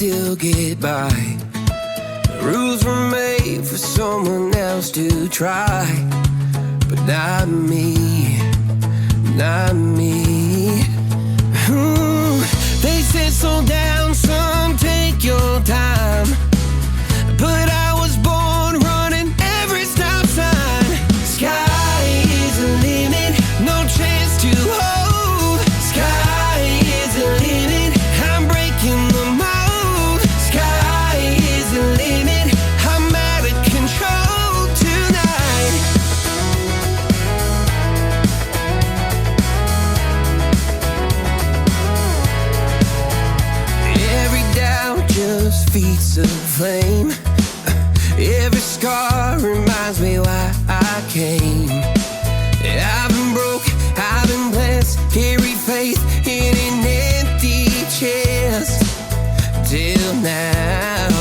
still get by. Rules were made for someone else to try, but not me, not me. They said slow down, son, take your time, but I was born running every stop sign. Sky is the limit, no chance to hold. Sky is the limit, I'm breaking the mold. Sky is the limit, I'm out of control tonight. Every doubt just feeds the flame. Every scar reminds me why I came. I've been broke, I've been blessed, carry faith in an empty chest till now.